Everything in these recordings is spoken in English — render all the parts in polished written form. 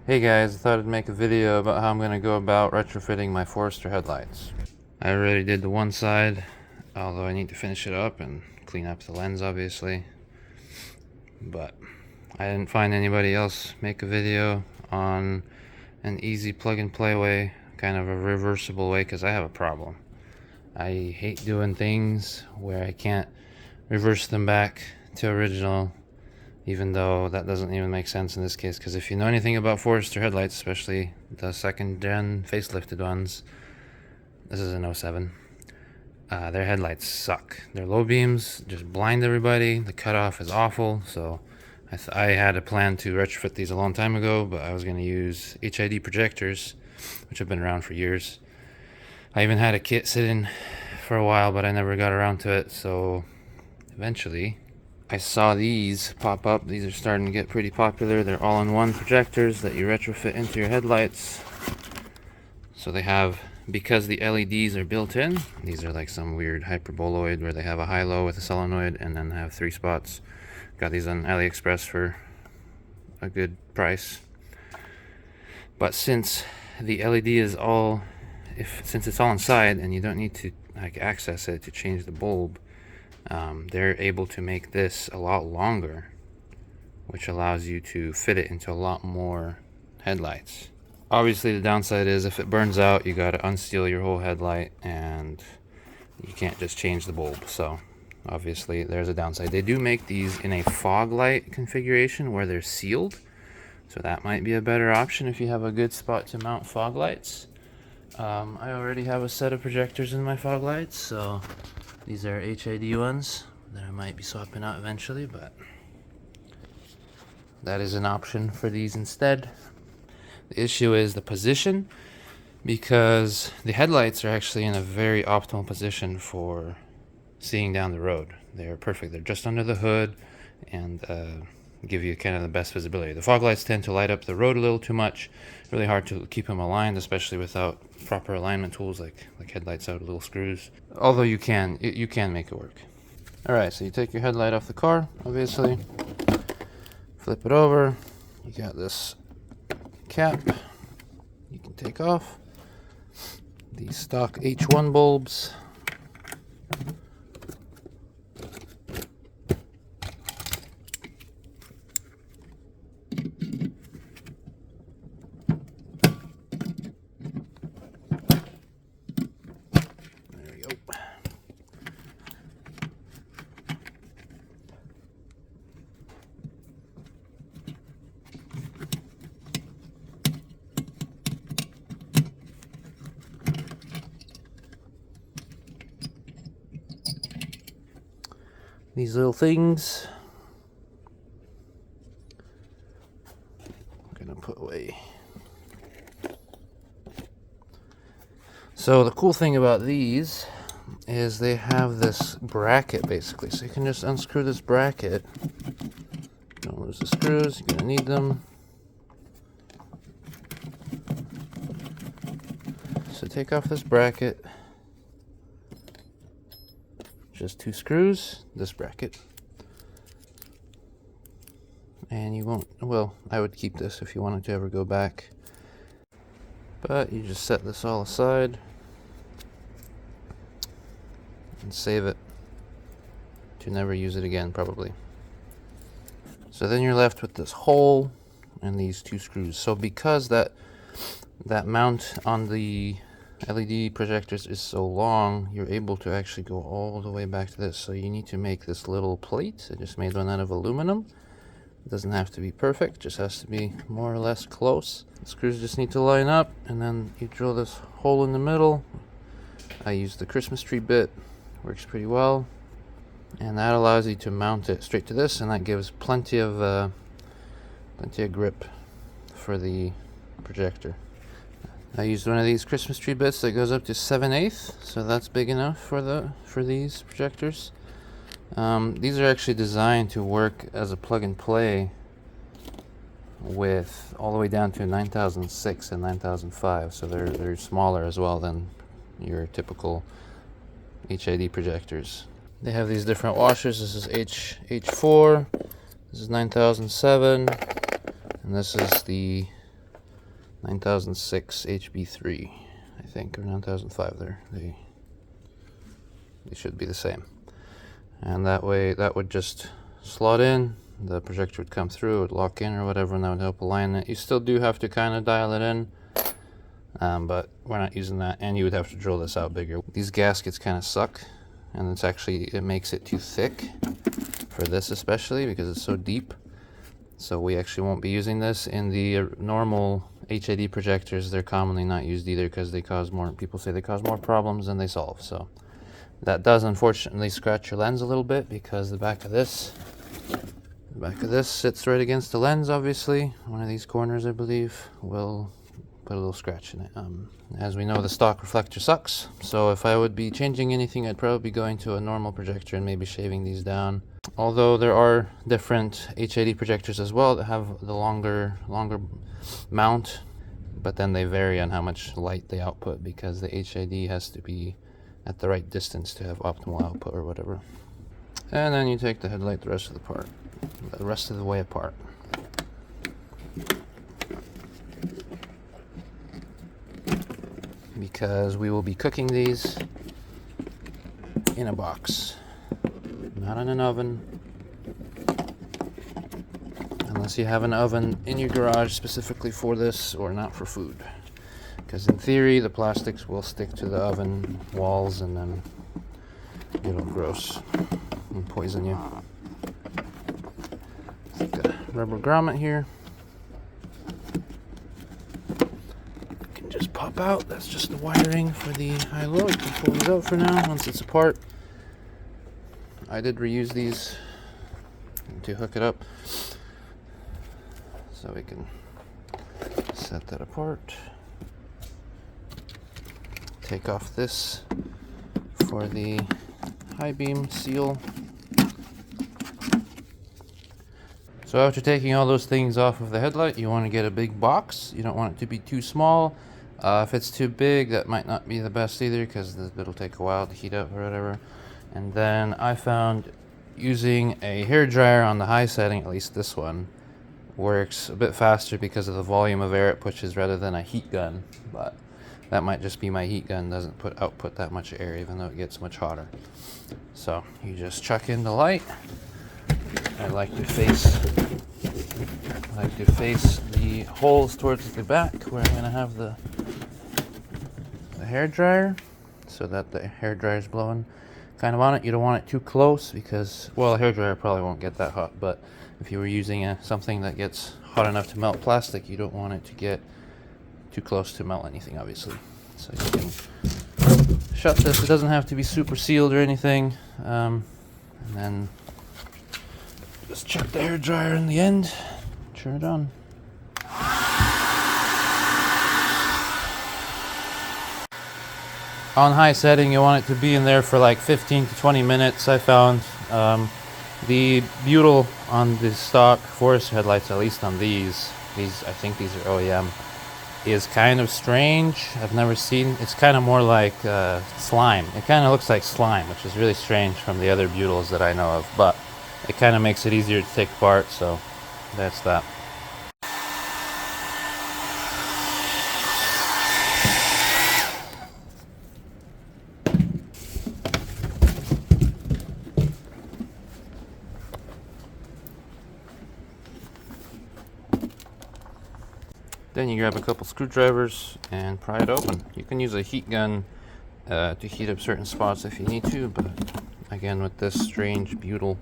Hey guys, I thought I'd make a video about how I'm going to go about retrofitting my Forester headlights. I already did the one side, although I need to finish it up and clean up the lens obviously. But I didn't find anybody else make a video on an easy plug and play way, kind of a reversible way, because I have a problem. I hate doing things where I can't reverse them back to original, even though that doesn't even make sense in this case, because if you know anything about Forester headlights, especially the second gen facelifted ones, this is an '07, their headlights suck. Their low beams just blind everybody. The cutoff is awful. So I had a plan to retrofit these a long time ago, but I was going to use HID projectors, which have been around for years. I even had a kit sitting for a while, but I never got around to it. So eventually I saw these pop up. These are starting to get pretty popular. They're all-in-one projectors that you retrofit into your headlights. So they have, because the LEDs are built in, these are like some weird hyperboloid where they have a high-low with a solenoid and then have 3 spots. Got these on AliExpress for a good price. But since the LED is all, since it's all inside and you don't need to like access it to change the bulb, they're able to make this a lot longer, which allows you to fit it into a lot more headlights. Obviously the downside is if it burns out, you got to unsteel your whole headlight and you can't just change the bulb. So obviously there's a downside. They do make these in a fog light configuration where they're sealed, so that might be a better option if you have a good spot to mount fog lights. I already have a set of projectors in my fog lights, so these are HID ones that I might be swapping out eventually, but that is an option for these instead. The issue is the position, because the headlights are actually in a very optimal position for seeing down the road. They're perfect. They're just under the hood and give you kind of the best visibility. The fog lights tend to light up the road a little too much. Really hard to keep them aligned, especially without proper alignment tools like headlights out little screws. Although you can make it work. Alright, so you take your headlight off the car, obviously. Flip it over. You got this cap you can take off. These stock H1 bulbs. There we go. These little things I'm gonna put away. So the cool thing about these is they have this bracket basically, so you can just unscrew this bracket. Don't lose the screws, you're gonna need them. So take off this bracket, just 2 screws, this bracket, and you won't, well, I would keep this if you wanted to ever go back, but you just set this all aside and save it to never use it again probably. So then you're left with this hole and these 2 screws. So because that mount on the LED projectors is so long, you're able to actually go all the way back to this. So you need to make this little plate. I just made one out of aluminum. It doesn't have to be perfect, just has to be more or less close. The screws just need to line up, and then you drill this hole in the middle. I used the Christmas tree bit, works pretty well, and that allows you to mount it straight to this, and that gives plenty of grip for the projector. I used one of these Christmas tree bits that goes up to 7/8, so that's big enough for these projectors. These are actually designed to work as a plug and play with all the way down to 9006 and 9005, so they're smaller as well than your typical HID projectors. They have these different washers. This is H4, this is 9007, and this is the 9006 HB3, I think, or 9005 there. They should be the same. And that way, that would just slot in, the projector would come through, it would lock in or whatever, and that would help align it. You still do have to kind of dial it in, but we're not using that, and you would have to drill this out bigger. These gaskets kind of suck, and it makes it too thick for this especially because it's so deep. So we actually won't be using this. In the normal HID projectors, they're commonly not used either because people say they cause more problems than they solve. So that does unfortunately scratch your lens a little bit because the back of this sits right against the lens, obviously. One of these corners, I believe, will put a little scratch in it. As we know, the stock reflector sucks, so if I would be changing anything, I'd probably be going to a normal projector and maybe shaving these down. Although there are different HID projectors as well that have the longer mount, but then they vary on how much light they output because the HID has to be at the right distance to have optimal output or whatever. And then you take the headlight the rest of the way apart. Because we will be cooking these in a box, not in an oven, unless you have an oven in your garage specifically for this or not for food. Because in theory, the plastics will stick to the oven walls and then it'll gross and poison you. Got a rubber grommet here. Can just pop out. That's just the wiring for the high-low. You can pull these out for now once it's apart. I did reuse these to hook it up, so we can set that apart. Take off this for the high beam seal. So after taking all those things off of the headlight, you want to get a big box. You don't want it to be too small. If it's too big, that might not be the best either because it'll take a while to heat up or whatever. And then I found using a hair dryer on the high setting, at least this one, works a bit faster because of the volume of air it pushes rather than a heat gun. But that might just be my heat gun doesn't output that much air even though it gets much hotter. So you just chuck in the light. I like to face the holes towards the back where I'm going to have the hair dryer, so that the hair dryer is blowing kind of on it. You don't want it too close because, well, a hair dryer probably won't get that hot, but if you were using something that gets hot enough to melt plastic, you don't want it to get too close to melt anything, obviously. So you can shut this. It doesn't have to be super sealed or anything, and then just chuck the hair dryer in the end, turn it on. On high setting, you want it to be in there for like 15 to 20 minutes, I found. The butyl on the stock Forester headlights, at least on these I think these are OEM, is kind of strange. I've never seen, it's kind of more like slime. It kind of looks like slime, which is really strange from the other butyls that I know of, but it kind of makes it easier to take apart, so that's that. Then you grab a couple screwdrivers and pry it open. You can use a heat gun to heat up certain spots if you need to, but again, with this strange butyl,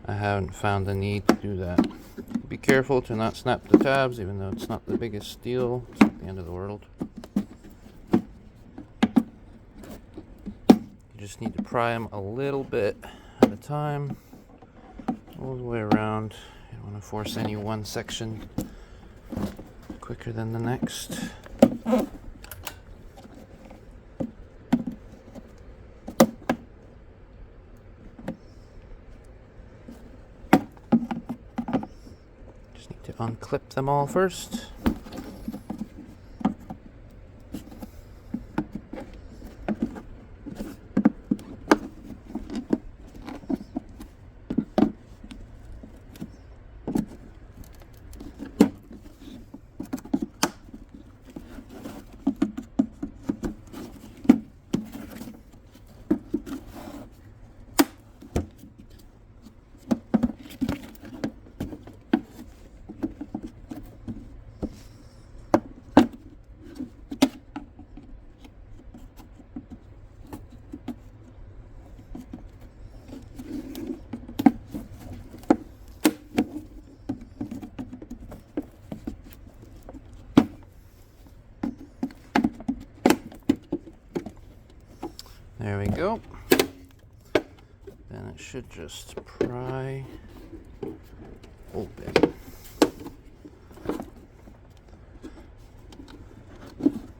I haven't found the need to do that. Be careful to not snap the tabs, even though it's not the biggest deal. It's not the end of the world. You just need to pry them a little bit at a time, all the way around. You don't want to force any one section quicker than the next. Just need to unclip them all first. There we go. Then it should just pry open.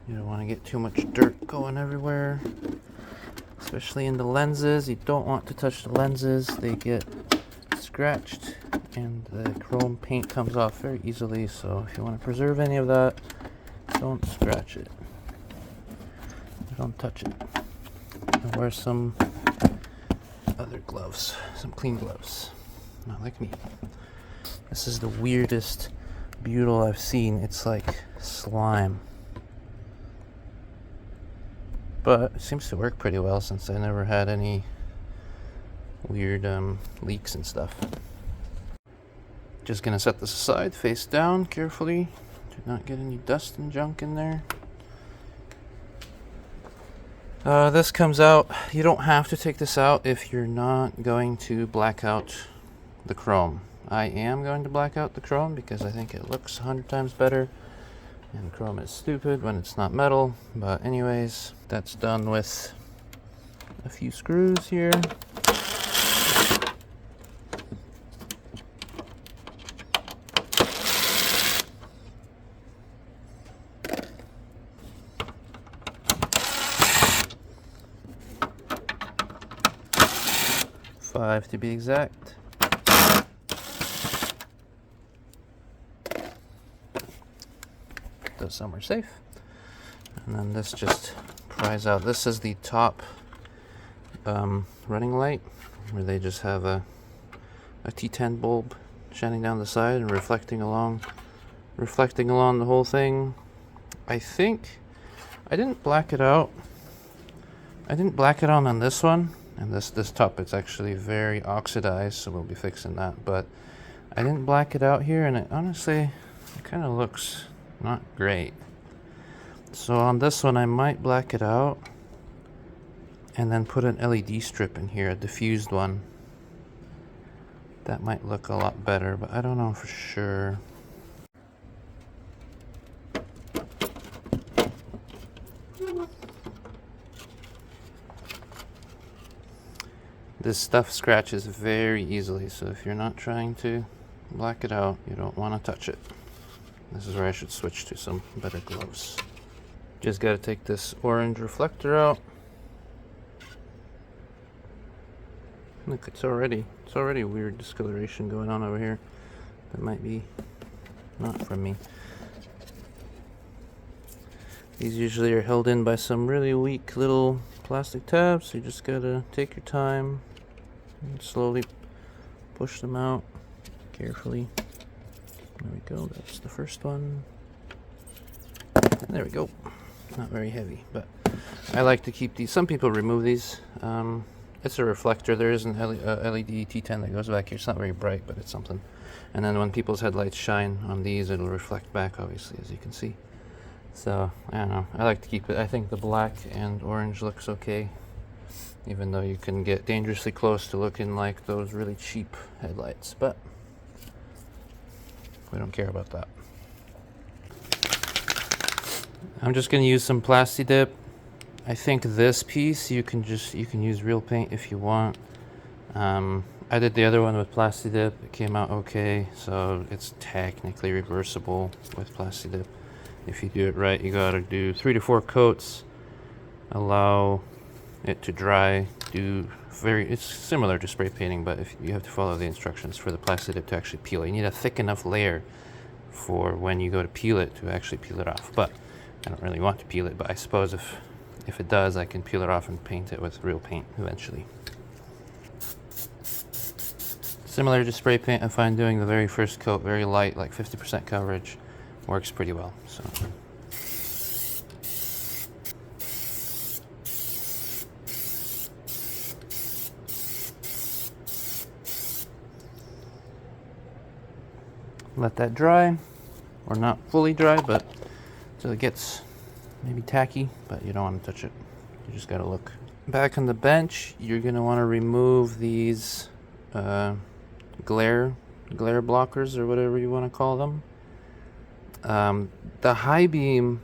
You don't want to get too much dirt going everywhere, especially in the lenses. You don't want to touch the lenses. They get scratched and the chrome paint comes off very easily, so if you want to preserve any of that, don't scratch it. Don't touch it. And wear some other gloves, some clean gloves, not like me. This is the weirdest butyl I've seen. It's like slime, but it seems to work pretty well since I never had any weird leaks and stuff. Just gonna set this aside face down carefully to not get any dust and junk in there. This comes out. You don't have to take this out if you're not going to black out the chrome. I am going to black out the chrome because I think it looks 100 times better, and chrome is stupid when it's not metal. But anyways, that's done with a few screws here. Five to be exact. Put those somewhere safe. And then this just pries out. This is the top running light, where they just have a T10 bulb shining down the side and reflecting along the whole thing. I think I didn't black it out. I didn't black it on this one. And this top, it's actually very oxidized, so we'll be fixing that. But I didn't black it out here, and it honestly, it kind of looks not great. So on this one, I might black it out and then put an LED strip in here, a diffused one. That might look a lot better, but I don't know for sure. This stuff scratches very easily, so if you're not trying to black it out, you don't want to touch it. This is where I should switch to some better gloves. Just got to take this orange reflector out. Look, it's already weird discoloration going on over here. That might be not from me. These usually are held in by some really weak little plastic tabs, so you just gotta take your time and slowly push them out carefully. There we go, that's the first one. There we go. Not very heavy, but I like to keep these. Some people remove these. It's a reflector. There is an LED T10 that goes back here. It's not very bright, but it's something. And then when people's headlights shine on these, it'll reflect back, obviously, as you can see. So, I don't know. I like to keep it. I think the black and orange looks okay, even though you can get dangerously close to looking like those really cheap headlights. But we don't care about that. I'm just going to use some Plasti Dip. I think this piece you can use real paint if you want. I did the other one with Plasti Dip. It came out okay, so it's technically reversible with Plasti Dip. If you do it right, you gotta do 3 to 4 coats, allow it to dry, it's similar to spray painting, but if you have to follow the instructions for the Plasti Dip to actually peel it. You need a thick enough layer for when you go to peel it to actually peel it off. But I don't really want to peel it, but I suppose if it does, I can peel it off and paint it with real paint eventually. Similar to spray paint, I find doing the very first coat very light, like 50% coverage, works pretty well. So let that dry, or not fully dry, but till it gets maybe tacky, but you don't want to touch it. You just gotta look. Back on the bench, you're gonna want to remove these glare blockers, or whatever you want to call them. The high beam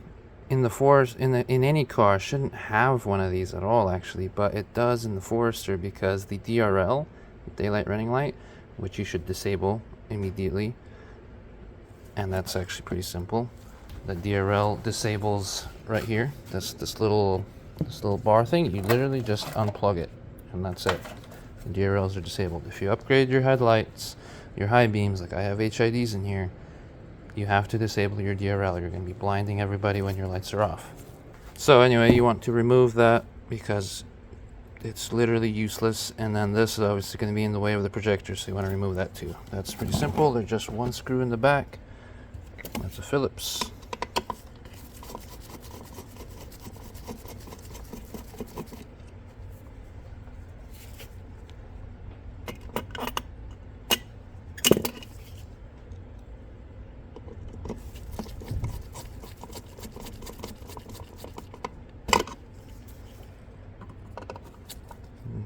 in the Forest, in any car, shouldn't have one of these at all actually, but it does in the Forester because the DRL, daylight running light, which you should disable immediately, and that's actually pretty simple. The DRL disables right here. This little bar thing. You literally just unplug it, and that's it. The DRLs are disabled. If you upgrade your headlights, your high beams, like I have HIDs in here, you have to disable your DRL. You're going to be blinding everybody when your lights are off. So anyway, you want to remove that because it's literally useless, and then this is obviously going to be in the way of the projector, so you want to remove that too. That's pretty simple. There's just one screw in the back. That's a Phillips.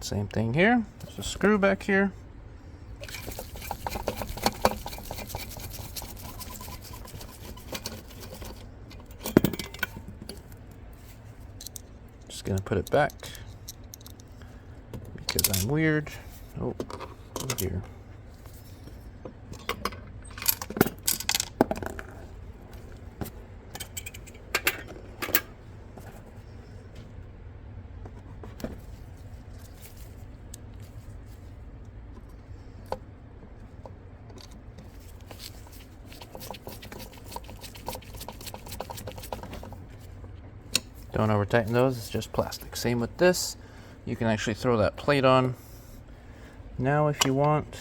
Same thing here. There's a screw back here. Just gonna put it back because I'm weird. Oh dear. Don't over tighten those, it's just plastic. Same with this. You can actually throw that plate on now if you want.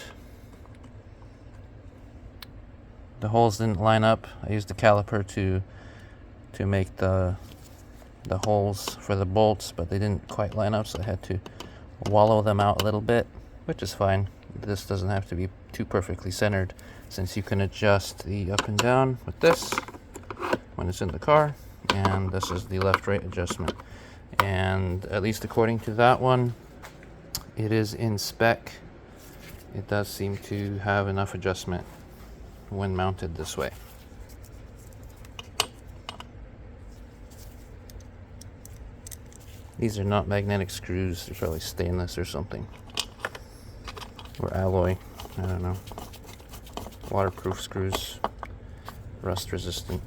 The holes didn't line up. I used the caliper to make the holes for the bolts, but they didn't quite line up, so I had to wallow them out a little bit, which is fine. This doesn't have to be too perfectly centered, since you can adjust the up and down with this when it's in the car. And this is the left-right adjustment, and at least according to that one, it is in spec. It does seem to have enough adjustment when mounted this way. These are not magnetic screws. They're probably stainless or something, or alloy, I don't know. Waterproof screws, rust resistant.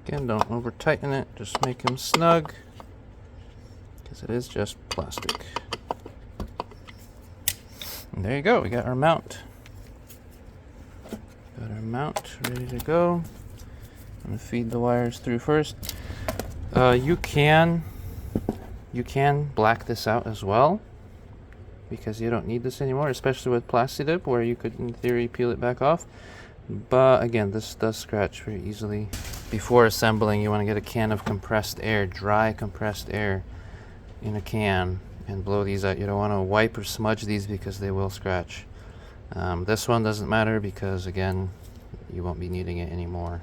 Again, don't over tighten it, just make them snug, because it is just plastic. And there you go, we got our mount. Got our mount ready to go. I'm gonna feed the wires through first. You can black this out as well, because you don't need this anymore, especially with Plastidip, where you could in theory peel it back off. But again, this does scratch very easily. Before assembling, you want to get a can of compressed air, dry compressed air in a can, and blow these out. You don't want to wipe or smudge these because they will scratch. This one doesn't matter because, again, you won't be needing it anymore.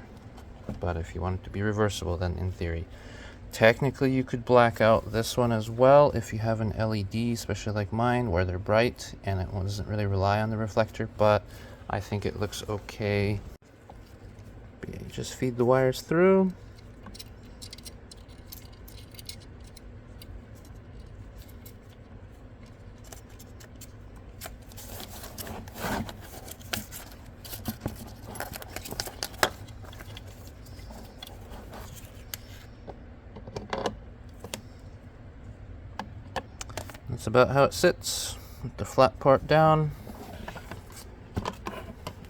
But if you want it to be reversible, then in theory. Technically, you could black out this one as well if you have an LED, especially like mine, where they're bright and it doesn't really rely on the reflector, but I think it looks okay. You just feed the wires through. That's about how it sits, with the flat part down.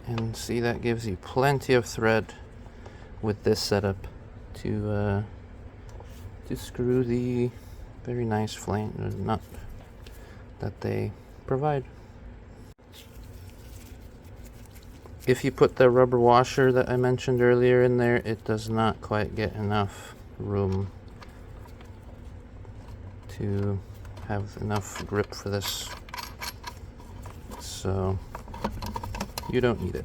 And see, that gives you plenty of thread with this setup to screw the very nice flange nut that they provide. If you put the rubber washer that I mentioned earlier in there, it does not quite get enough room to have enough grip for this, so you don't need it.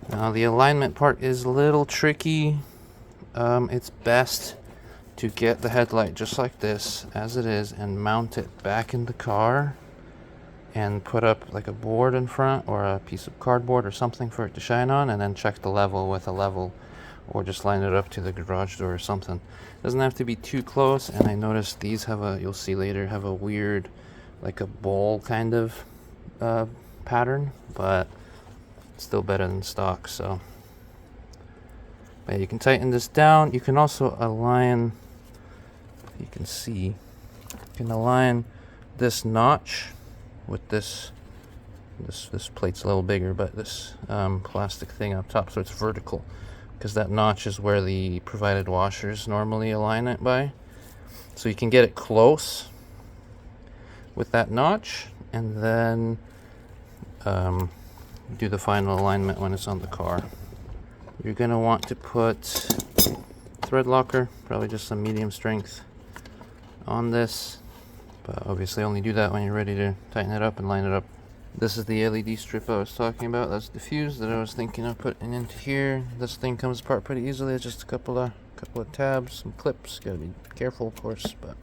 Now Now the alignment part is a little tricky. It's best to get the headlight just like this as it is and mount it back in the car and put up like a board in front or a piece of cardboard or something for it to shine on, and then check the level with a level, or just line it up to the garage door or something. Doesn't have to be too close. And I noticed these have a, you'll see later, have a weird like a bowl kind of pattern, but it's still better than stock. So but you can tighten this down. You can also align, you can see, you can align this notch with this plate's a little bigger, but this plastic thing up top, so it's vertical, because that notch is where the provided washers normally align it by. So you can get it close with that notch, and then do the final alignment when it's on the car. You're going to want to put thread locker, probably just some medium strength, on this, but obviously only do that when you're ready to tighten it up and line it up. This is the LED strip I was talking about. That's the fuse that I was thinking of putting into here. This thing comes apart pretty easily. It's just a couple of tabs, some clips. Gotta be careful, of course, but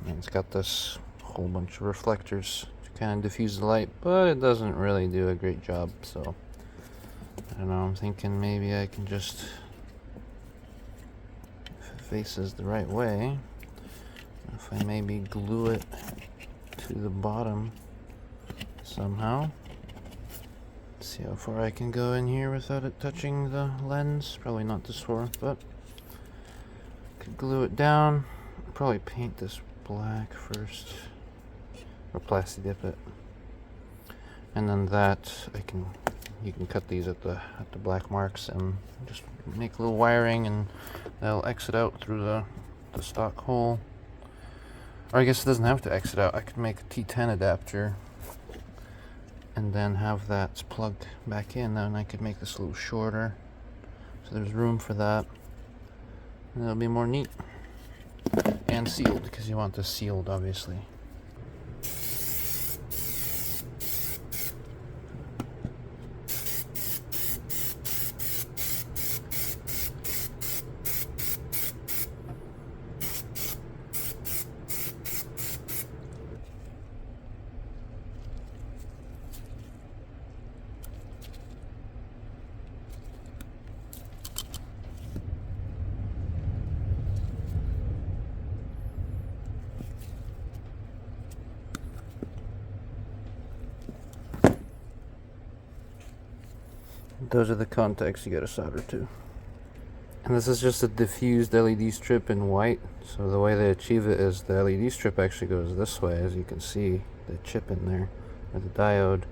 and it's got this whole bunch of reflectors to kind of diffuse the light, but it doesn't really do a great job. So I don't know. I'm thinking maybe I can just, if it faces the right way, if I maybe glue it to the bottom somehow. See how far I can go in here without it touching the lens. Probably not this far, but could glue it down. Probably paint this black first, or plasti dip it, and then that you can cut these at the black marks and just make a little wiring, and they'll exit out through the stock hole. Or I guess it doesn't have to exit out. I could make a T10 adapter and then have that plugged back in. Then I could make this a little shorter, so there's room for that, and it'll be more neat and sealed, because you want this sealed, obviously. Those are the contacts you gotta solder to. And this is just a diffused LED strip in white. So the way they achieve it is the LED strip actually goes this way, as you can see, the chip in there, or the diode.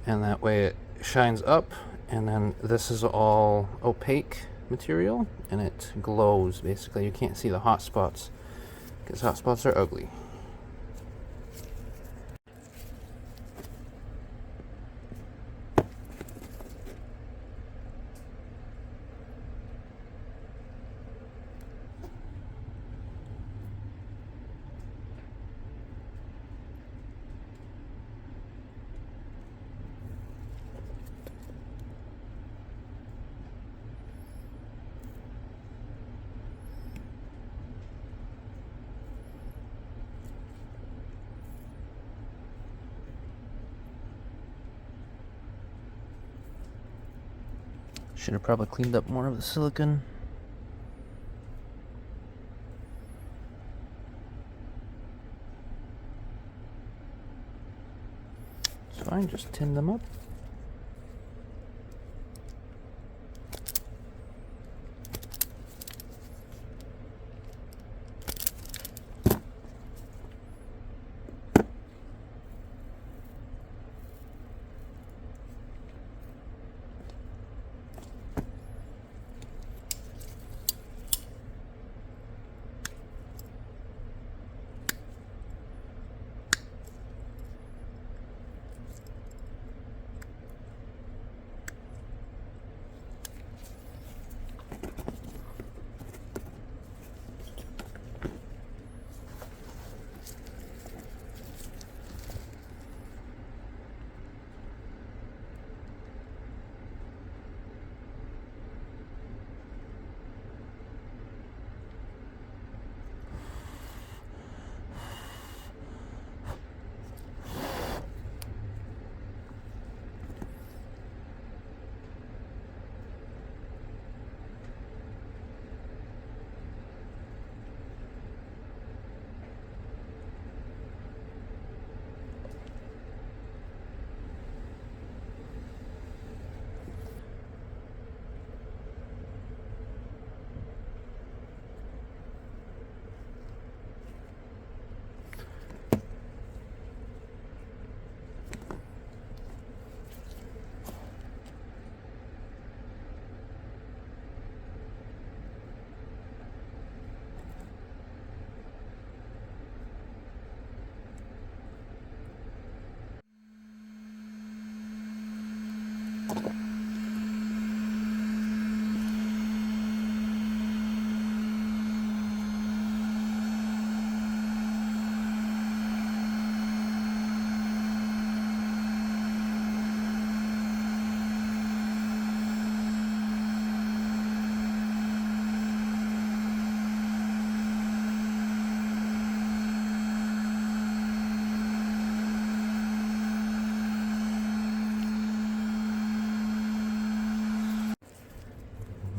And that way it shines up, and then this is all opaque material, and it glows, basically. You can't see the hot spots, because hot spots are ugly. Should have probably cleaned up more of the silicone. It's fine, just tin them up.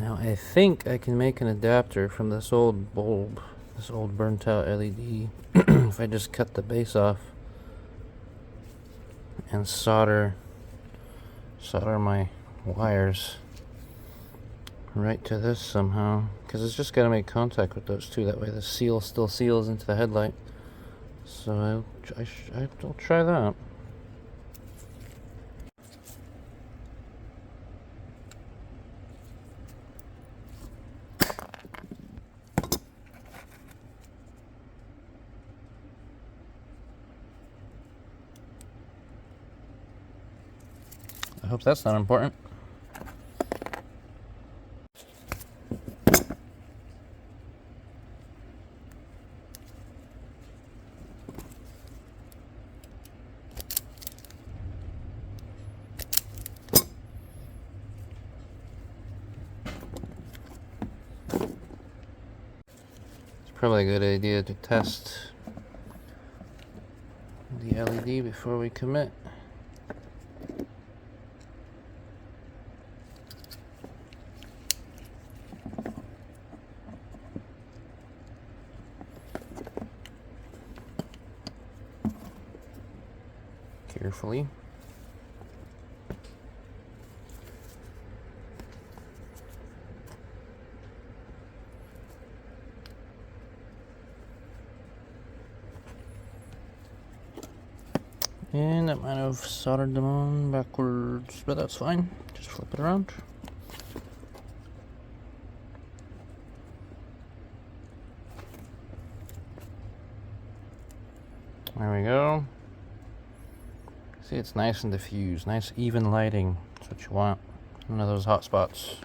Now I think I can make an adapter from this old bulb, this old burnt out LED, if I just cut the base off and solder my wires right to this somehow, because it's just got to make contact with those two, that way the seal still seals into the headlight. So I'll try that. I hope that's not important. It's probably a good idea to test the LED before we commit. Carefully. And that might have soldered them on backwards, but that's fine. Just flip it around. There we go. See, it's nice and diffused, nice even lighting. That's what you want. None of those hot spots.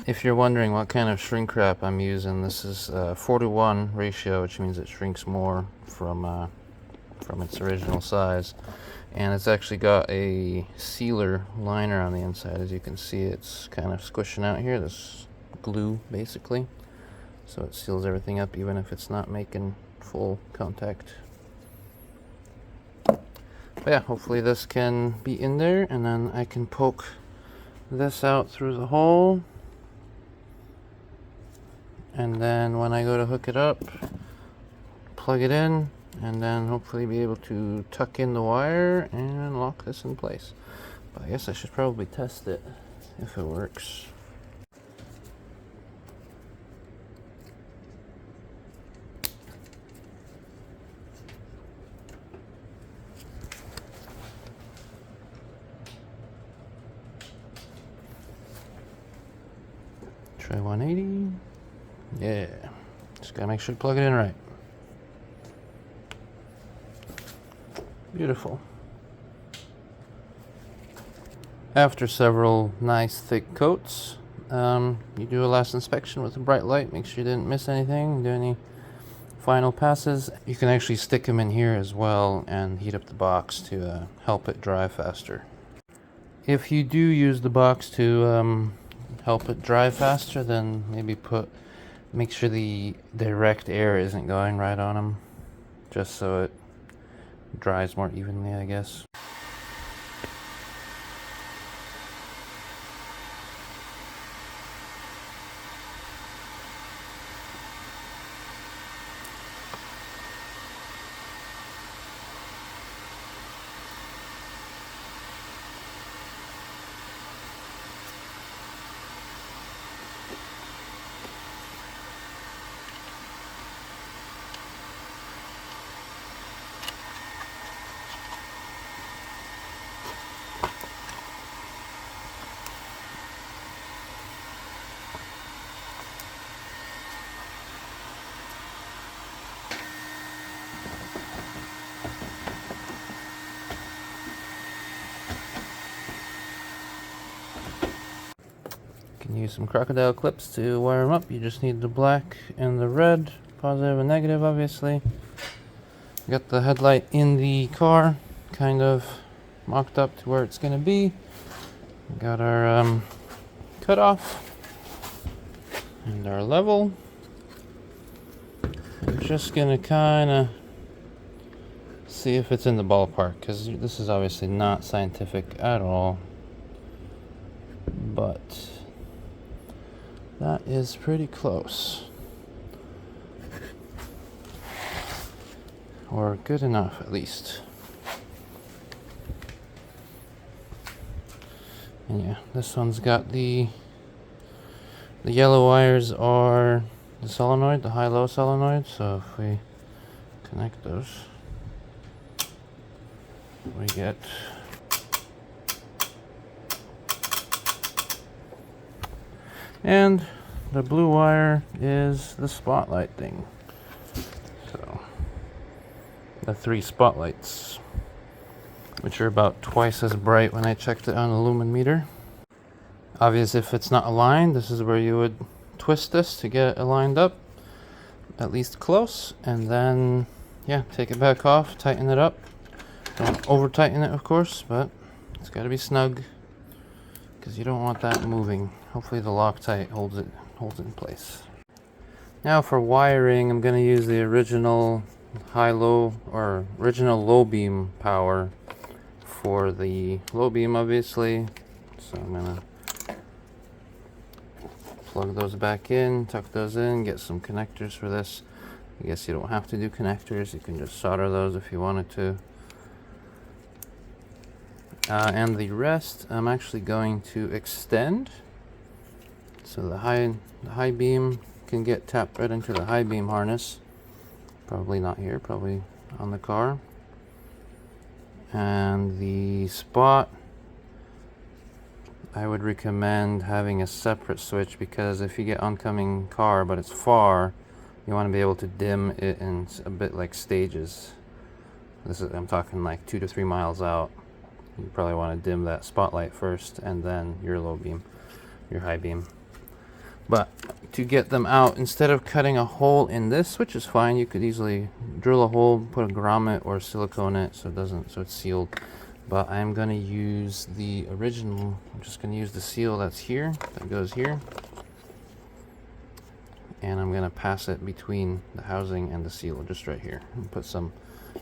If you're wondering what kind of shrink wrap I'm using, this is 4:1 ratio, which means it shrinks more from its original size. And it's actually got a sealer liner on the inside. As you can see, it's kind of squishing out here, this glue basically. So it seals everything up even if it's not making full contact. But yeah, hopefully this can be in there, and then I can poke this out through the hole. And then when I go to hook it up, plug it in, and then hopefully be able to tuck in the wire and lock this in place. But I guess I should probably test it if it works. Try 180. Yeah, just gotta make sure to plug it in right. Beautiful. After several nice thick coats, you do a last inspection with a bright light, make sure you didn't miss anything, do any final passes. You can actually stick them in here as well and heat up the box to help it dry faster. If you do use the box to help it dry faster, then maybe make sure the direct air isn't going right on them, just so it dries more evenly, I guess. Use some crocodile clips to wire them up. You just need the black and the red, positive and negative, obviously. Got the headlight in the car, kind of mocked up to where it's going to be. Got our cutoff and our level. I'm just going to kind of see if it's in the ballpark, because this is obviously not scientific at all, but that is pretty close. Or good enough, at least. And yeah, this one's got the yellow wires are the solenoid, the high-low solenoid, so if we connect those, we get and the blue wire is the spotlight thing. So the 3 spotlights, which are about twice as bright when I checked it on the lumen meter. Obviously, if it's not aligned, this is where you would twist this to get it aligned up, at least close, and then yeah, take it back off, tighten it up. Don't over tighten it, of course, but it's got to be snug, because you don't want that moving. Hopefully the Loctite holds it in place. Now for wiring, I'm going to use the original high-low or original low beam power for the low beam, obviously. So I'm going to plug those back in, tuck those in, get some connectors for this. I guess you don't have to do connectors, you can just solder those if you wanted to. And the rest I'm actually going to extend, so the high beam can get tapped right into the high beam harness. Probably not here, probably on the car. And the spot, I would recommend having a separate switch, because if you get oncoming car but it's far, you want to be able to dim it in a bit like stages. I'm talking like 2 to 3 miles out. You probably want to dim that spotlight first and then your low beam, your high beam. But to get them out, instead of cutting a hole in this, which is fine, you could easily drill a hole, put a grommet or silicone it so it's sealed. But I'm going to use the original, I'm just going to use the seal that's here, that goes here. And I'm going to pass it between the housing and the seal, just right here. And put some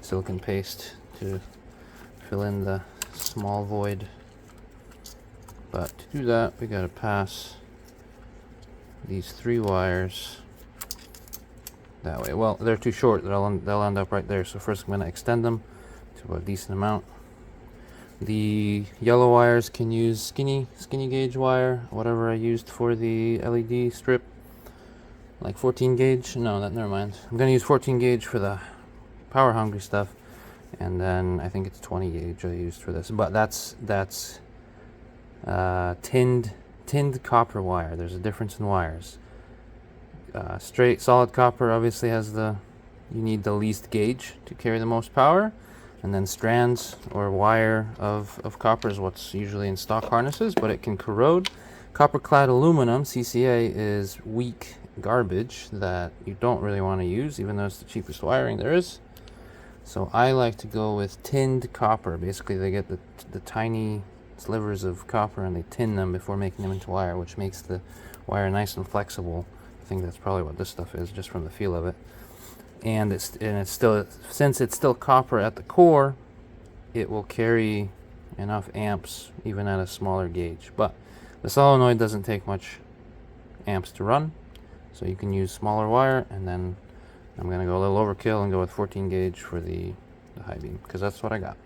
silicone paste to fill in the small void. But to do that, we got to pass these 3 wires that way. Well, they're too short, they'll end up right there. So first I'm going to extend them to a decent amount. The yellow wires can use skinny gauge wire, whatever I used for the LED strip, like 14 gauge. No, never mind. I'm going to use 14 gauge for the power hungry stuff, and then I think it's 20 gauge I used for this. But that's tinned copper wire. There's a difference in wires. Straight solid copper obviously has you need the least gauge to carry the most power, and then strands or wire of copper is what's usually in stock harnesses, but it can corrode, Copper clad aluminum, CCA, is weak garbage that you don't really want to use, even though it's the cheapest wiring there is. So I like to go with tinned copper. Basically, they get the tiny slivers of copper and they tin them before making them into wire, which makes the wire nice and flexible. I think that's probably what this stuff is, just from the feel of it. And it's still, since it's still copper at the core, it will carry enough amps even at a smaller gauge. But the solenoid doesn't take much amps to run, so you can use smaller wire. And then I'm going to go a little overkill and go with 14 gauge for the high beam, because that's what I got.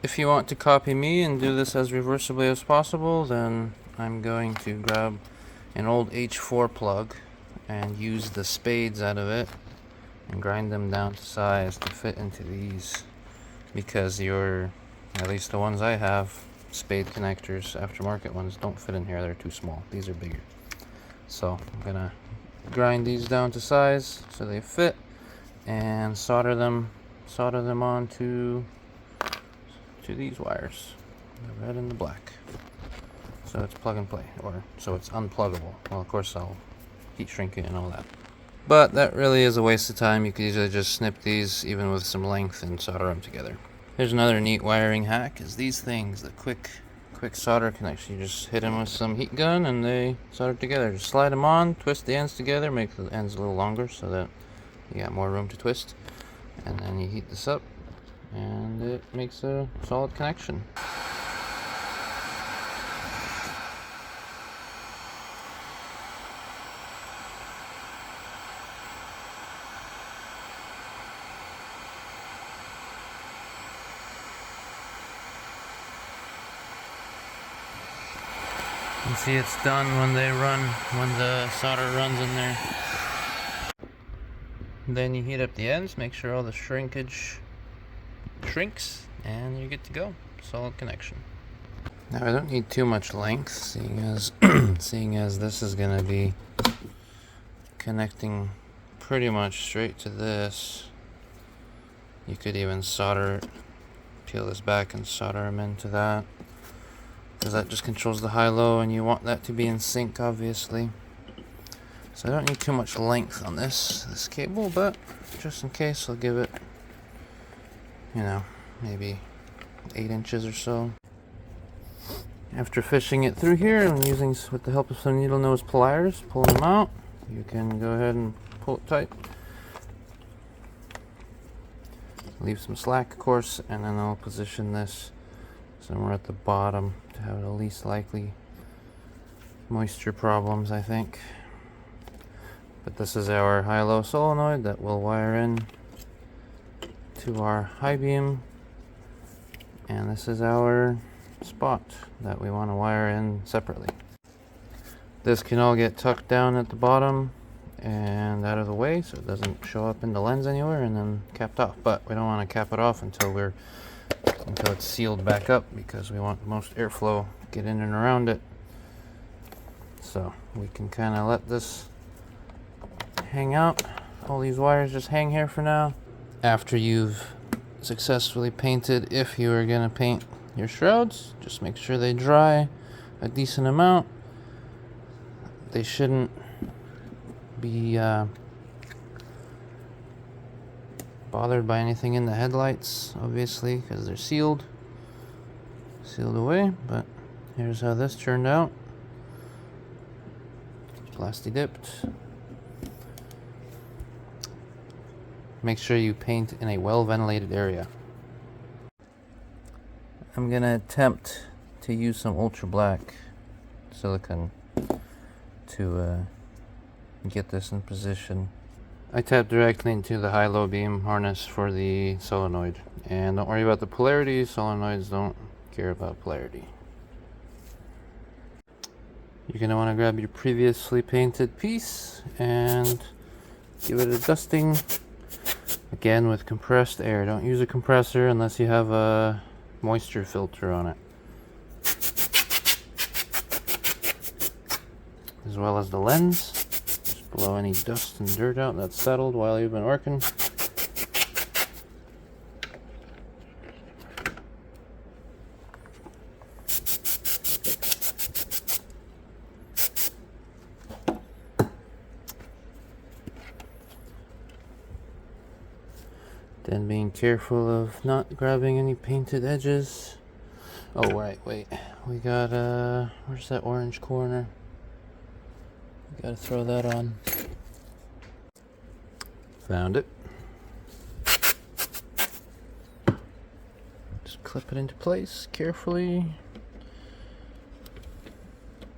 If you want to copy me and do this as reversibly as possible, then I'm going to grab an old H4 plug and use the spades out of it and grind them down to size to fit into these, because at least the ones I have, spade connectors, aftermarket ones, don't fit in here. They're too small. These are bigger. So I'm gonna grind these down to size so they fit and solder them onto these wires, the red and the black. So it's plug and play, or so it's unpluggable. Well, of course I'll heat shrink it and all that. But that really is a waste of time. You could easily just snip these, even with some length, and solder them together. Here's another neat wiring hack, is these things, the quick solder connection. You just hit them with some heat gun and they solder together. Just slide them on, twist the ends together, make the ends a little longer so that you got more room to twist. And then you heat this up and it makes a solid connection. You see it's done when the solder runs in there. Then you heat up the ends, make sure all the shrinkage shrinks, and you're good to go. Solid connection. Now I don't need too much length, seeing as this is going to be connecting pretty much straight to this. You could even peel this back and solder them into that, because that just controls the high-low, and you want that to be in sync, obviously. So I don't need too much length on this cable, but just in case, I'll give it, maybe 8 inches or so. After fishing it through here and using, with the help of some needle nose pliers, pulling them out, you can go ahead and pull it tight. Leave some slack, of course, and then I'll position this somewhere at the bottom to have the least likely moisture problems, I think. But this is our high-low solenoid that will wire in to our high beam, and this is our spot that we want to wire in separately. This can all get tucked down at the bottom and out of the way so it doesn't show up in the lens anywhere, and then capped off. But we don't want to cap it off until it's sealed back up, because we want the most airflow to get in and around it. So we can kind of let this hang out. All these wires just hang here for now. After you've successfully painted, if you are going to paint your shrouds, just make sure they dry a decent amount. They shouldn't be bothered by anything in the headlights, obviously, because they're sealed away. But here's how this turned out. Plasti dipped. Make sure you paint in a well ventilated area. I'm gonna attempt to use some ultra black silicone to get this in position. I tap directly into the high-low beam harness for the solenoid, and don't worry about the polarity. Solenoids don't care about polarity. You're going to want to grab your previously painted piece and give it a dusting, again with compressed air. Don't use a compressor unless you have a moisture filter on it, as well as the lens. Just blow any dust and dirt out that's settled while you've been working. Then being careful of not grabbing any painted edges. Oh, right, wait. We got, where's that orange corner? We gotta throw that on. Found it. Just clip it into place carefully.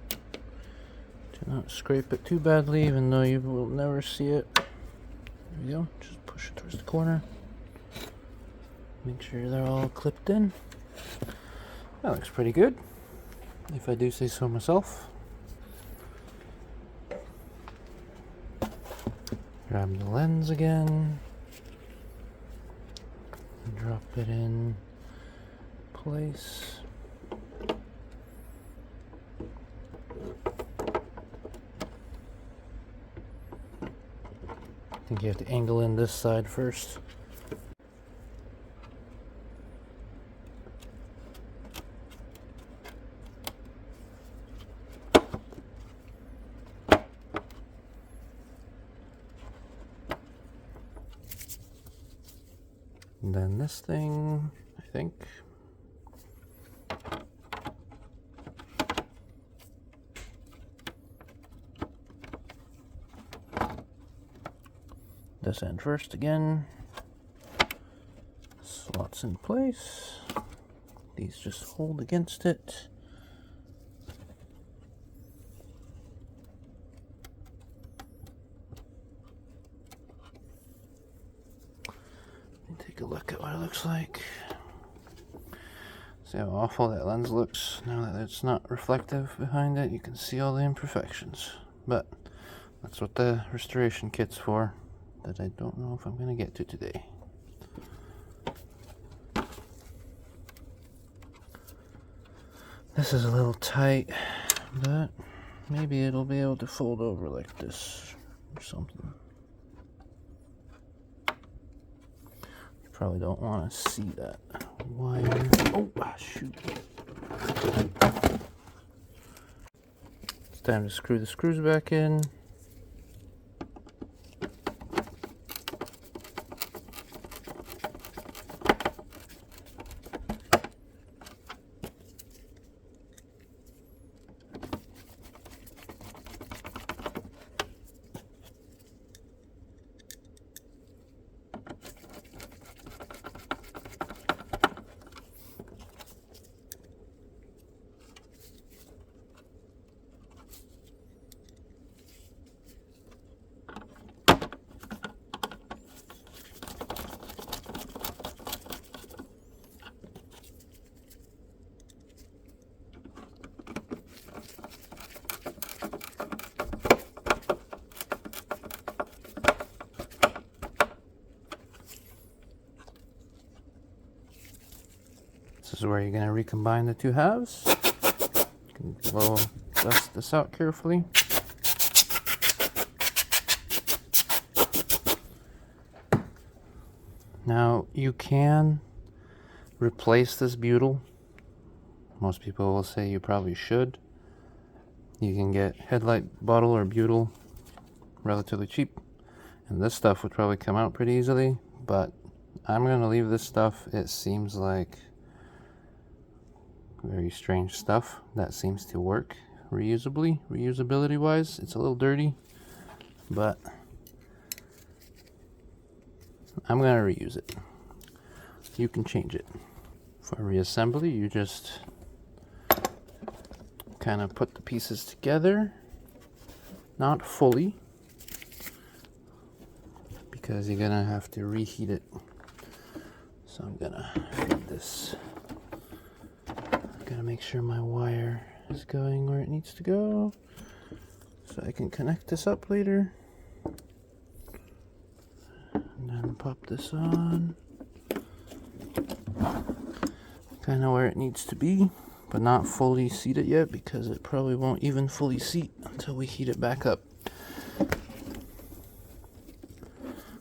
Do not scrape it too badly, even though you will never see it. There we go. Just push it towards the corner. Make sure they're all clipped in. That looks pretty good, if I do say so myself. Grab the lens again. Drop it in place. I think you have to angle in this side first. And then this thing, I think. This end first again. Slots in place. These just hold against it. Take a look at what it looks like. See how awful that lens looks now that it's not reflective behind it. You can see all the imperfections, but that's what the restoration kit's for, that I don't know if I'm going to get to today. This is a little tight, but maybe it'll be able to fold over like this or something. Probably don't want to see that wire. Oh, shoot. It's time to screw the screws back in. This is where you're going to recombine the two halves. You can dust this out carefully. Now you can replace this butyl. Most people will say you probably should. You can get headlight bottle or butyl relatively cheap, and this stuff would probably come out pretty easily, but I'm going to leave this stuff. It seems like very strange stuff that seems to work reusability wise. It's a little dirty, but I'm going to reuse it. You can change it. For reassembly, you just kind of put the pieces together, not fully, because you're gonna have to reheat it. So I'm gonna feed this. Gotta make sure my wire is going where it needs to go so I can connect this up later. And then pop this on. Kind of where it needs to be, but not fully seated yet because it probably won't even fully seat until we heat it back up.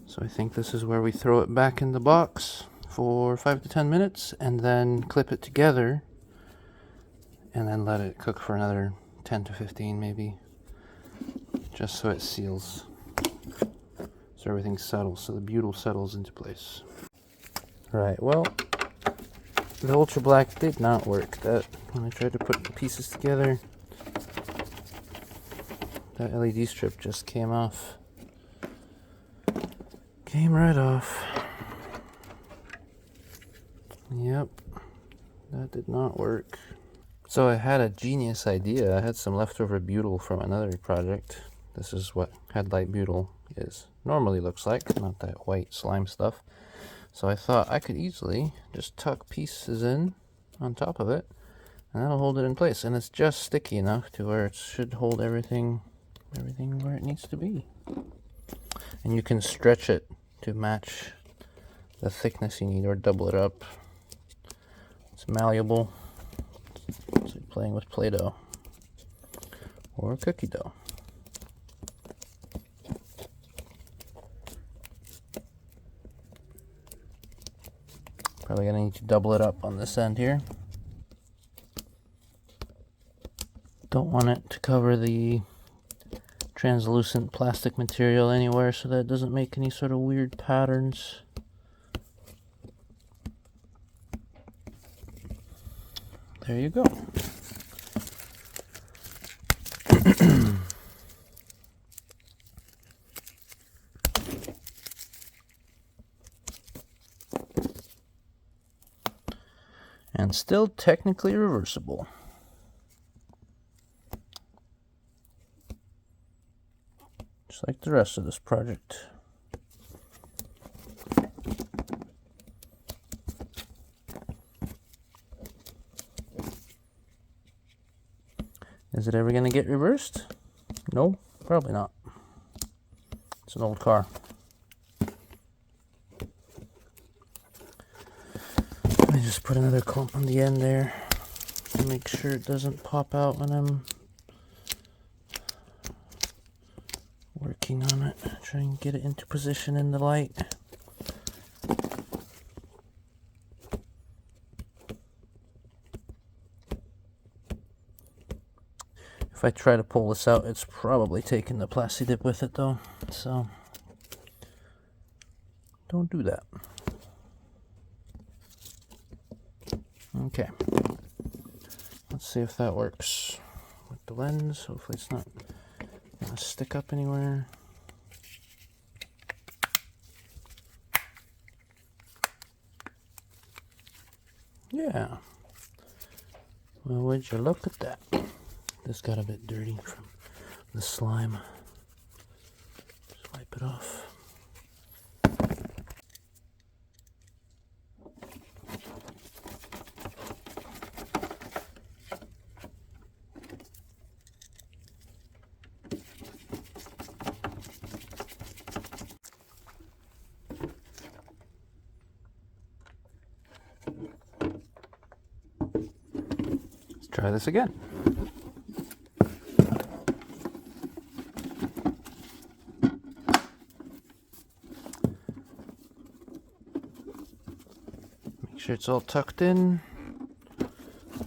So I think this is where we throw it back in the box for 5 to 10 minutes and then clip it together and then let it cook for another 10 to 15 maybe, just so it seals, so everything settles, so the butyl settles into place. Right, well, the ultra black did not work. That when I tried to put the pieces together, that LED strip just came off. Came right off. Yep, that did not work. So I had a genius idea. I had some leftover butyl from another project. This is what headlight butyl is normally looks like, not that white slime stuff. So I thought I could easily just tuck pieces in on top of it, and that'll hold it in place. And it's just sticky enough to where it should hold everything where it needs to be. And you can stretch it to match the thickness you need, or double it up. It's malleable. It's like playing with Play-Doh or cookie dough. Probably gonna need to double it up on this end here. Don't want it to cover the translucent plastic material anywhere, so that it doesn't make any sort of weird patterns. There you go. And still technically reversible. Just like the rest of this project. Is it ever going to get reversed? No, probably not. It's an old car. Let me just put another clump on the end there to make sure it doesn't pop out when I'm working on it. Try and get it into position in the light. If I try to pull this out, it's probably taking the Plasti Dip with it though, so don't do that. Okay, let's see if that works with the lens. Hopefully it's not gonna stick up anywhere. Yeah, well, would you look at that? This got a bit dirty from the slime. Just wipe it off. Let's try this again. Make sure it's all tucked in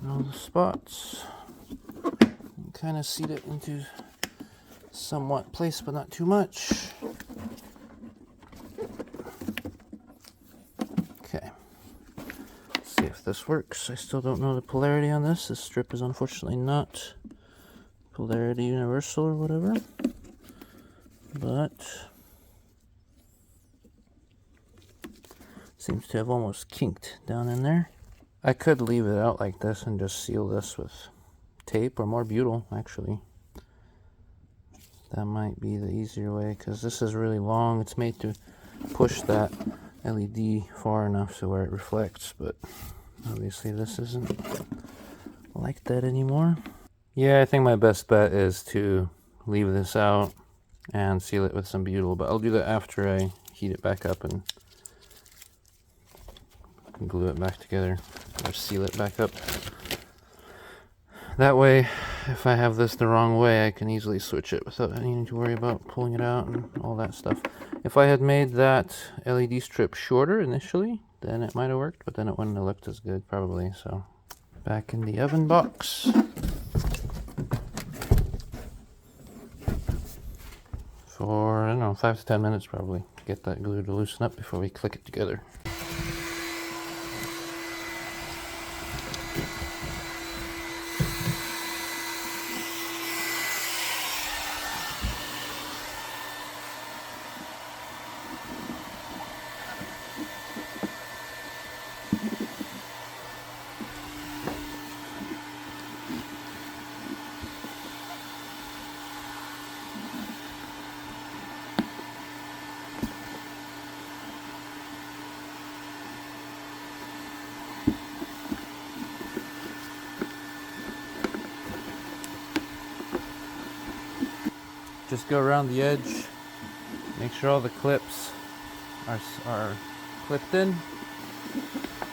all the spots. Kind of seat it into somewhat place, but not too much. Okay, let's see if this works. I still don't know the polarity on this. This strip is unfortunately not polarity universal or whatever, but seems to have almost kinked down in there. I could leave it out like this and just seal this with tape or more butyl, actually. That might be the easier way, because this is really long. It's made to push that LED far enough to where it reflects, but obviously this isn't like that anymore. Yeah, I think my best bet is to leave this out and seal it with some butyl, but I'll do that after I heat it back up and glue it back together, or seal it back up. That way, if I have this the wrong way, I can easily switch it without needing to worry about pulling it out and all that stuff. If I had made that LED strip shorter initially, then it might have worked, but then it wouldn't have looked as good probably. So back in the oven box for, I don't know, 5 to 10 minutes probably. Get that glue to loosen up before we click it together. just go around the edge, make sure all the clips are clipped in,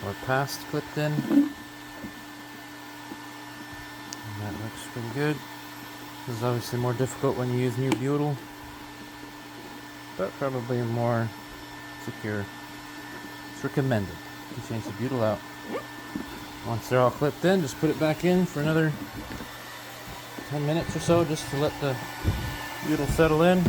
or past clipped in. And that looks pretty good. This is obviously more difficult when you use new butyl, but probably more secure. It's recommended to change the butyl out. Once they're all clipped in, just put it back in for another 10 minutes or so, just to let the butyl settle in.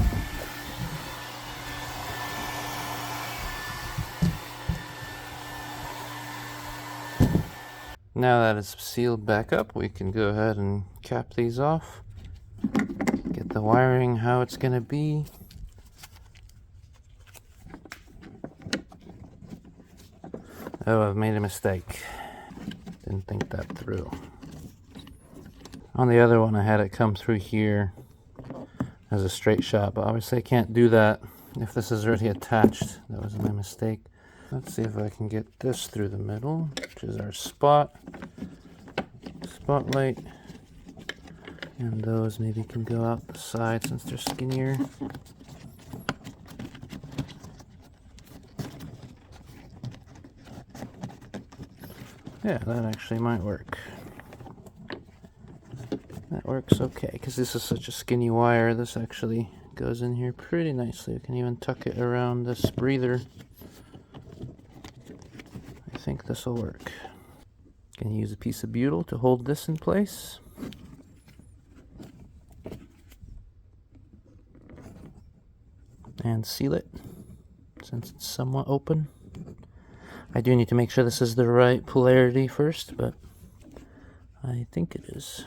Now that it's sealed back up, we can go ahead and cap these off. Get the wiring how it's going to be. Oh, I've made a mistake. Didn't think that through. On the other one, I had it come through here as a straight shot, but obviously I can't do that if this is already attached. That was my mistake. Let's see if I can get this through the middle, which is our spotlight. And those maybe can go out the side since they're skinnier. Yeah, that actually might work. That works okay, because this is such a skinny wire. This actually goes in here pretty nicely. You can even tuck it around this breather. I think this will work. Gonna use a piece of butyl to hold this in place. And seal it, since it's somewhat open. I do need to make sure this is the right polarity first, but I think it is.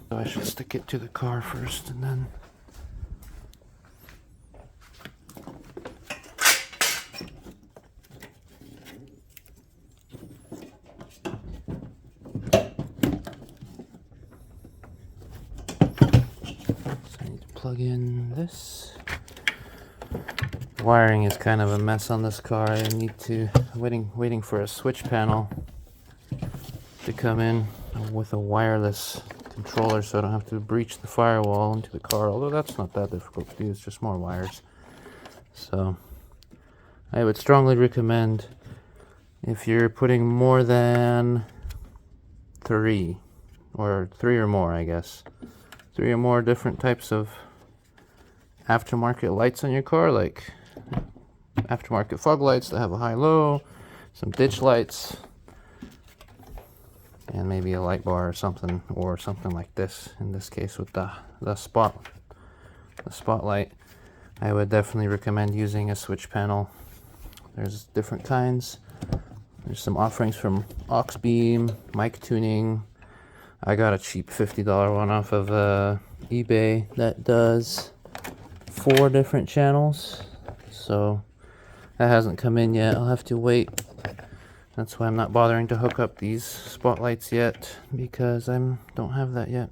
So I should stick it to the car first and then... So I need to plug in this. Wiring is kind of a mess on this car. I need to waiting for a switch panel to come in with a wireless controller, so I don't have to breach the firewall into the car, although that's not that difficult to do. It's just more wires. So I would strongly recommend, if you're putting more than three or more, I guess, 3 or more different types of aftermarket lights on your car, like aftermarket fog lights that have a high-low, some ditch lights, and maybe a light bar or something like this. In this case, with the spotlight, I would definitely recommend using a switch panel. There's different kinds. There's some offerings from Auxbeam, Mic Tuning. I got a cheap $50 one off of eBay that does 4 different channels. So that hasn't come in yet. I'll have to wait. That's why I'm not bothering to hook up these spotlights yet, because I don't have that yet.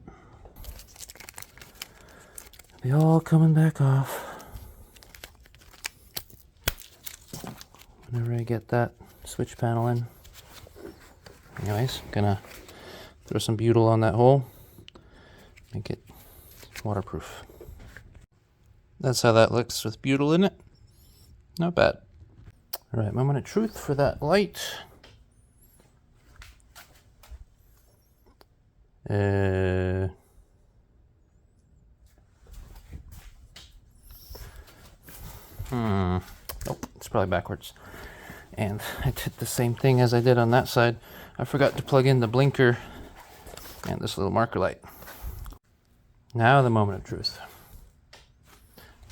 They all coming back off. Whenever I get that switch panel in. Anyways, I'm gonna throw some butyl on that hole, make it waterproof. That's how that looks with butyl in it. Not bad. Alright, moment of truth for that light. Nope, it's probably backwards. And I did the same thing as I did on that side. I forgot to plug in the blinker and this little marker light. Now the moment of truth.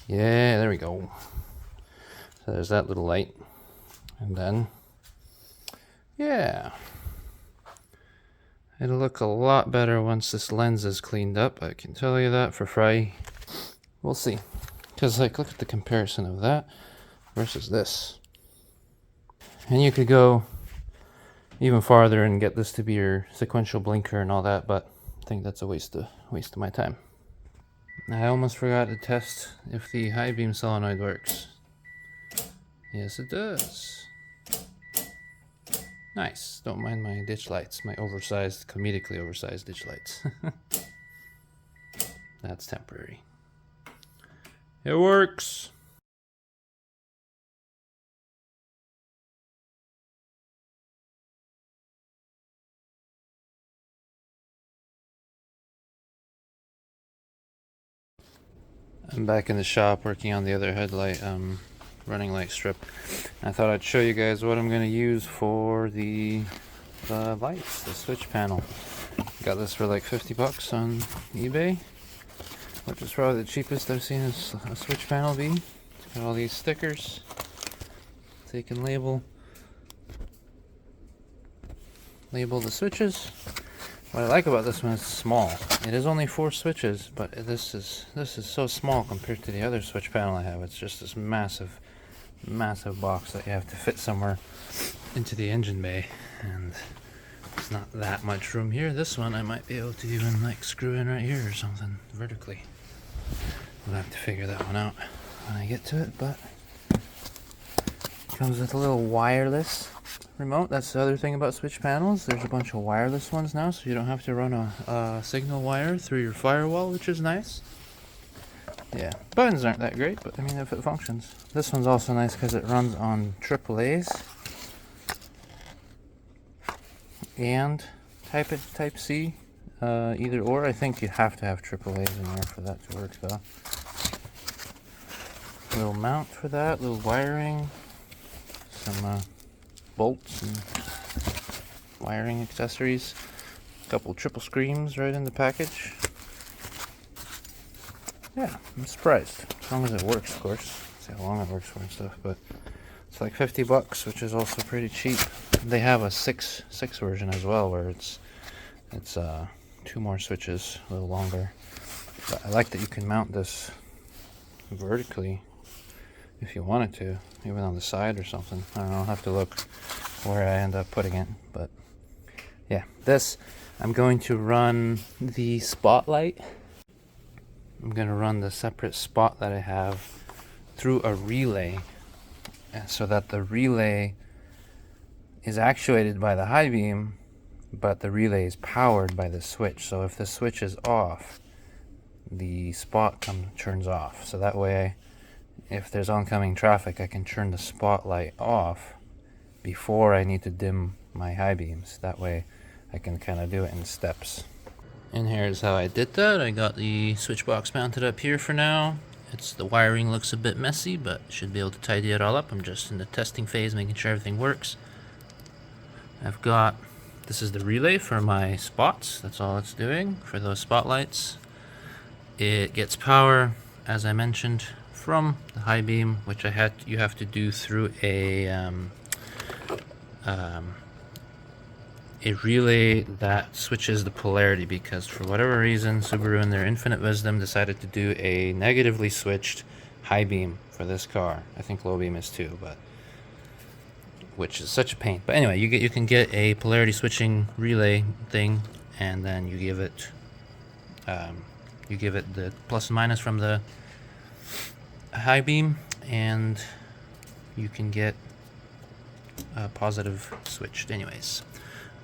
Yeah, there we go. So there's that little light. And then, yeah. It'll look a lot better once this lens is cleaned up. I can tell you that for free. We'll see. Because, like, look at the comparison of that versus this. And you could go even farther and get this to be your sequential blinker and all that, but I think that's a waste of my time. I almost forgot to test if the high beam solenoid works. Yes, it does. Nice. Don't mind my ditch lights, my oversized, comedically oversized ditch lights. That's temporary. It works! I'm back in the shop working on the other headlight, running light strip. I thought I'd show you guys what I'm going to use for the lights, the switch panel. Got this for like 50 bucks on eBay, which is probably the cheapest I've seen a switch panel be. It's got all these stickers so you can label the switches. What I like about this one is it's small. It is only 4 switches, but this is so small compared to the other switch panel I have. It's just this massive box that you have to fit somewhere into the engine bay, and there's not that much room here. This one I might be able to even like screw in right here or something vertically. We'll have to figure that one out when I get to it, but it comes with a little wireless remote. That's the other thing about switch panels. There's a bunch of wireless ones now, so you don't have to run a signal wire through your firewall, which is nice. Yeah, buttons aren't that great, but I mean, if it functions. This one's also nice because it runs on AAA's and Type C, either or. I think you have to have AAA's in there for that to work, though. Little mount for that, little wiring, some bolts and wiring accessories, a couple triple screens right in the package. Yeah, I'm surprised, as long as it works, of course. See how long it works for and stuff, but it's like 50 bucks, which is also pretty cheap. They have a 6 version as well, where it's 2 more switches, a little longer. But I like that you can mount this vertically if you wanted to, even on the side or something. I don't know, I'll have to look where I end up putting it, but yeah, this, I'm going to run the spotlight. I'm going to run the separate spot that I have through a relay, so that the relay is actuated by the high beam, but the relay is powered by the switch. So if the switch is off, the spot turns off. So that way, if there's oncoming traffic, I can turn the spotlight off before I need to dim my high beams. That way I can kind of do it in steps. And here's how I did that. I got the switch box mounted up here for now. The wiring looks a bit messy, but should be able to tidy it all up. I'm just in the testing phase, making sure everything works. I've got, this is the relay for my spots. That's all it's doing for those spotlights. It gets power, as I mentioned, from the high beam, which you have to do through a relay that switches the polarity, because for whatever reason Subaru in their infinite wisdom decided to do a negatively switched high beam for this car. I think low beam is too, but which is such a pain. But anyway, you can get a polarity switching relay thing, and then you give it the plus and minus from the high beam, and you can get a positive switched anyways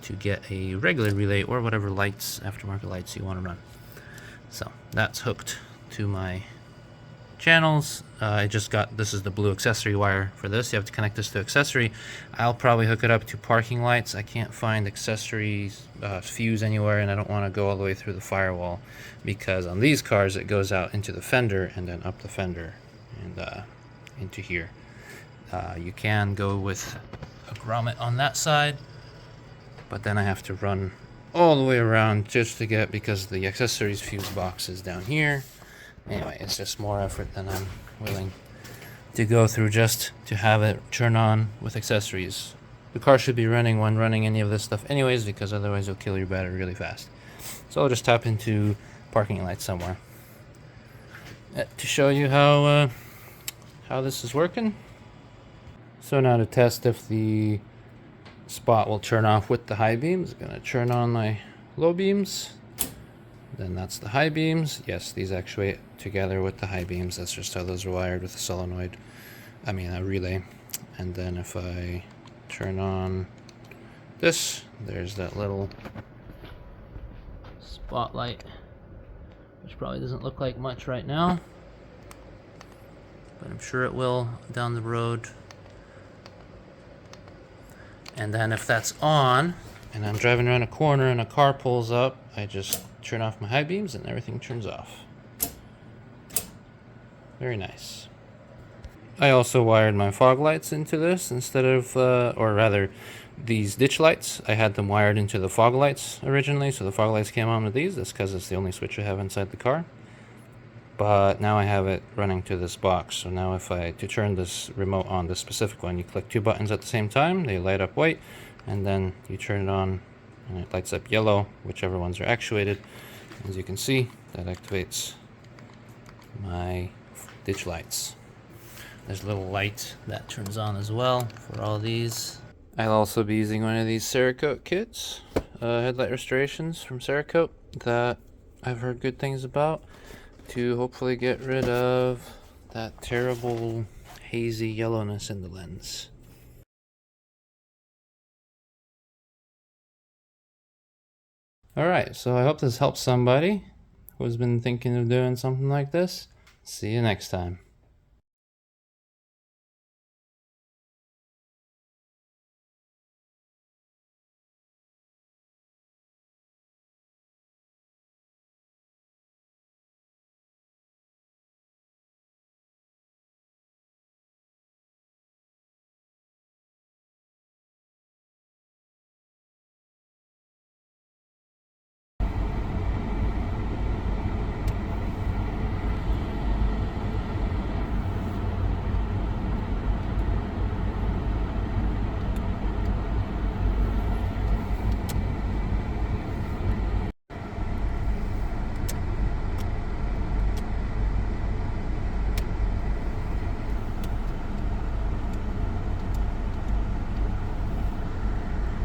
to get a regular relay or whatever lights, aftermarket lights you want to run. So that's hooked to my channels. I just got, this is the blue accessory wire for this. You have to connect this to accessory. I'll probably hook it up to parking lights. I can't find accessories fuse anywhere, and I don't want to go all the way through the firewall, because on these cars it goes out into the fender and then up the fender and into here. You can go with a grommet on that side, but then I have to run all the way around just to get, because the accessories fuse box is down here. Anyway, it's just more effort than I'm willing to go through just to have it turn on with accessories. The car should be running when running any of this stuff anyways, because otherwise you'll kill your battery really fast. So I'll just tap into parking lights somewhere to show you how this is working. So now to test if the spot will turn off with the high beams, I'm going to turn on my low beams. Then that's the high beams. Yes, these actuate together with the high beams. That's just how those are wired with a solenoid. I mean a relay. And then if I turn on this, there's that little spotlight, which probably doesn't look like much right now. I'm sure it will down the road. And then if that's on, and I'm driving around a corner and a car pulls up, I just turn off my high beams and everything turns off. Very nice. I also wired my fog lights into this instead of, or rather, these ditch lights. I had them wired into the fog lights originally, so the fog lights came on with these. That's because it's the only switch I have inside the car. But now I have it running to this box. So now if to turn this remote on, this specific one, you click two buttons at the same time, they light up white, and then you turn it on and it lights up yellow, whichever ones are actuated. As you can see, that activates my ditch lights. There's a little light that turns on as well for all these. I'll also be using one of these Cerakote kits, headlight restorations from Cerakote that I've heard good things about, to hopefully get rid of that terrible hazy yellowness in the lens. Alright, so I hope this helps somebody who's been thinking of doing something like this. See you next time.